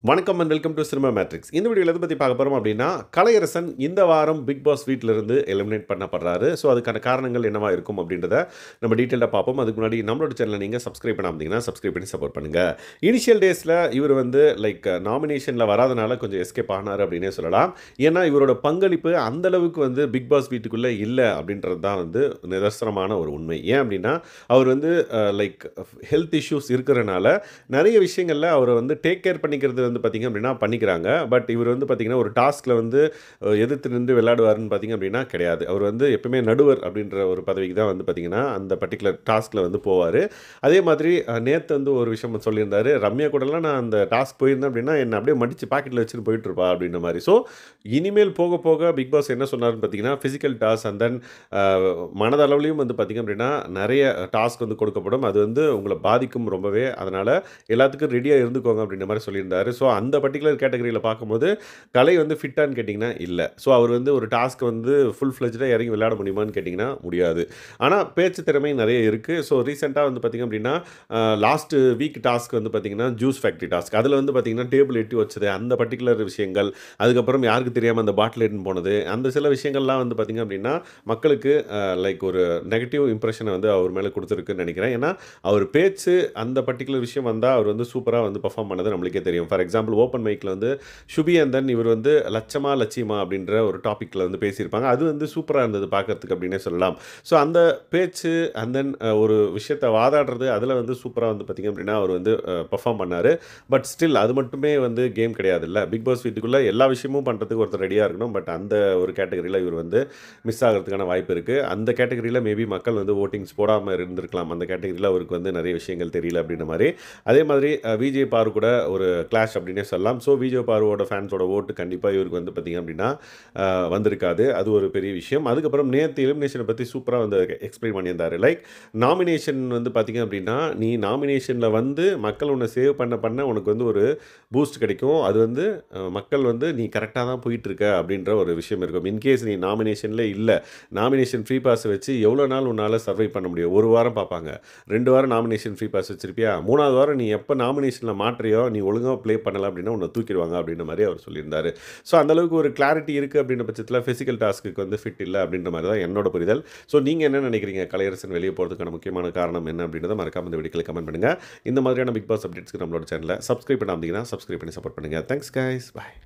வணக்கம் and welcome to cinema matrix. இந்த வீடியோவில் எதை பற்றி பார்க்க போகிறோம் அப்படின்னா, கலையரசன் இந்த வாரம் பிக் பாஸ் வீட்டிலிருந்து எலிமினேட் பண்ணப்படுறாரு. ஸோ அதுக்கான காரணங்கள் என்னவா இருக்கும் அப்படின்றத நம்ம டீட்டெயிலாக பார்ப்போம். அதுக்கு முன்னாடி நம்மளோட சேனலை நீங்கள் சப்ஸ்கிரைப் பண்ணாமல் சப்ஸ்கிரைப் பண்ணி சப்போர்ட் பண்ணுங்கள். இனிஷியல் டேஸில் இவர் வந்து நாமினேஷனில் வராதனால கொஞ்சம் எஸ்கேப் ஆனார் அப்படின்னே சொல்லலாம். ஏன்னா இவரோட பங்களிப்பு அந்தளவுக்கு வந்து பிக் பாஸ் வீட்டுக்குள்ளே இல்லை அப்படின்றது தான் வந்து நிதர்சனமான ஒரு உண்மை. ஏன் அப்படின்னா அவர் வந்து ஹெல்த் இஷ்யூஸ் இருக்கிறனால நிறைய விஷயங்களில் அவரை வந்து டேக் கேர் பண்ணிக்கிறது வந்து பார்த்திங்க அப்படின்னா பண்ணிக்கிறாங்க. பட் இவர் வந்து பார்த்திங்கன்னா ஒரு டாஸ்கில் வந்து எதிர்த்து நின்று விளையாடுவார்னு பார்த்திங்க அப்படின்னா கிடையாது. அவர் வந்து எப்பவுமே நடுவர் அப்படின்ற ஒரு பதவிக்கு தான் வந்து பார்த்திங்கன்னா அந்த பர்டிகுலர் டாஸ்கில் வந்து போவார். அதே மாதிரி நேற்று வந்து ஒரு விஷயம் சொல்லியிருந்தார், ரம்யா கூடலாம் நான் அந்த டாஸ்க் போயிருந்தேன் அப்படின்னா என்னை அப்படியே மடித்து பாக்கெட்டில் வச்சுட்டு போயிட்டுருப்பா அப்படின்ற மாதிரி. ஸோ இனிமேல் போக போக பிக் பாஸ் என்ன சொன்னார்னு பார்த்தீங்கன்னா ஃபிசிக்கல் டாஸ்க் அண்ட் தென் மனதளவுலையும் வந்து பார்த்திங்க அப்படின்னா நிறைய டாஸ்க் வந்து கொடுக்கப்படும். அது வந்து உங்களை பாதிக்கும் ரொம்பவே. அதனால் எல்லாத்துக்கும் ரெடியாக இருந்துக்கோங்க அப்படின்ற மாதிரி சொல்லியிருந்தார். ஸோ அந்த பர்டிகுலர் கேட்டகரியில் பார்க்கும்போது கலை வந்து ஃபிட்டான்னு கேட்டிங்கன்னா இல்லை. ஸோ அவர் வந்து ஒரு டாஸ்க் வந்து ஃபுல் ஃப்ளெஜ்டாக இறங்கி விளையாட முடியுமான்னு கேட்டிங்கன்னா முடியாது. ஆனால் பேச்சு திறமை நிறைய இருக்குது. ஸோ ரீசெண்டாக வந்து பார்த்திங்க அப்படின்னா லாஸ்ட் வீக் டாஸ்க் வந்து பார்த்திங்கன்னா ஜூஸ் ஃபேக்ட்ரி டாஸ்க், அதில் வந்து பார்த்திங்கன்னா டேபிள் எட்டி வச்சது, அந்த பர்டிகுலர் விஷயங்கள், அதுக்கப்புறம் யாருக்கு தெரியாமல் அந்த பாட்டில் எடுத்துன்னு போனது, அந்த சில விஷயங்கள்லாம் வந்து பார்த்திங்க அப்படின்னா மக்களுக்கு ஒரு நெகட்டிவ் இம்ப்ரெஷனை வந்து அவர் மேலே கொடுத்துருக்குன்னு நினைக்கிறேன். ஏன்னா அவர் பேச்சு அந்த பர்டிகுலர் விஷயம் வந்தால் அவர் வந்து சூப்பராக வந்து பர்ஃபார்ம் பண்ணது நம்மளுக்கே தெரியும். ஃபார் எக்ஸாம்பிள் ஓப்பன் மைக்கில் வந்து சுபி அண்ட் தென் இவர் வந்து லட்சமா லட்சியமா அப்படின்ற ஒரு டாப்பிக்கில் வந்து பேசியிருப்பாங்க. அது வந்து சூப்பராக இருந்தது பார்க்கறதுக்கு அப்படின்னே சொல்லலாம். ஸோ அந்த பேச்சு அண்ட் தென் ஒரு விஷயத்தை வாதாடுறது அதில் வந்து சூப்பராக வந்து பார்த்திங்க அப்படின்னா அவர் வந்து பர்ஃபார்ம் பண்ணார். பட் ஸ்டில் அது மட்டுமே வந்து கேம் கிடையாது இல்லை. பிக் பாஸ் வீட்டுக்குள்ளே எல்லா விஷயமும் பண்ணுறதுக்கு ஒருத்தர் ரெடியாக இருக்கணும். பட் அந்த ஒரு கேட்டகரியில் இவர் வந்து மிஸ் ஆகிறதுக்கான வாய்ப்பு இருக்குது. அந்த கேட்டகரியில் மேபி மக்கள் வந்து ஓட்டிங்ஸ் போடாமல் இருந்திருக்கலாம். அந்த கேட்டகரியில் அவருக்கு வந்து நிறைய விஷயங்கள் தெரியல அப்படின்ற மாதிரி. அதே மாதிரி விஜய் பாரு கூட ஒரு கிளாஷ் அப்படின்னே சொல்லலாம். ஸோ விஜய் பாருவோட ஃபேன்ஸோட ஓட்டு கண்டிப்பாக இவருக்கு வந்து பார்த்திங்க அப்படின்னா வந்திருக்காது. அது ஒரு பெரிய விஷயம். அதுக்கப்புறம் நேற்று எலிமினேஷனை பற்றி சூப்பராக வந்து எக்ஸ்பிளைன் பண்ணியிருந்தார். நாமினேஷன் வந்து பார்த்திங்க அப்படின்னா நீ நாமினேஷனில் வந்து மக்கள் உன்னை சேவ் பண்ண உனக்கு வந்து ஒரு பூஸ்ட் கிடைக்கும். அது வந்து மக்கள் வந்து நீ கரெக்டாக தான் போயிட்டுருக்க அப்படின்ற ஒரு விஷயம் இருக்கும். இன்கேஸ் நீ நாமினேஷனில் இல்லை, நாமினேஷன் ஃப்ரீ பாஸ் வச்சு எவ்வளோ நாள் உன்னால் சர்வை பண்ண முடியும்? ஒரு வாரம் பார்ப்பாங்க, 2 வாரம் நாமினேஷன் ஃப்ரீ பாஸ் வச்சிருப்பியா, 3வது வாரம் நீ எப்போ நாமினேஷனில் மாற்றியோ நீ ஒழுங்காக ப்ளே பண்ணலை அப்படின்னா உன்னை தூக்கிடுவாங்க அப்படின்ற மாதிரி அவர் சொல்லியிருந்தார். ஸோ அந்தளவுக்கு ஒரு கிளாரிட்டி இருக்குது அப்படின்ற பட்சத்தில் ஃபிசிக்கல் டாஸ்க்கு வந்து ஃபிட் இல்லை அப்படின்ற மாதிரி தான் என்னோட புரிதல். ஸோ நீங்கள் என்ன நினைக்கிறீங்க? கலையரசன் வெளியே போகிறதுக்கான முக்கியமான காரணம் என்ன அப்படின்றத மறக்காம இந்த வீடியோவில் கமெண்ட் பண்ணுங்கள். இந்த மாதிரியான பிக் பாஸ் அப்டேட்ஸ்க்கு நம்மளோட சேனலை சப்ஸ்கிரைப் பண்ணாமல் சப்ஸ்கிரைப் பண்ணி சப்போர்ட் பண்ணுங்கள். தேங்க்ஸ் கைஸ், பாய்.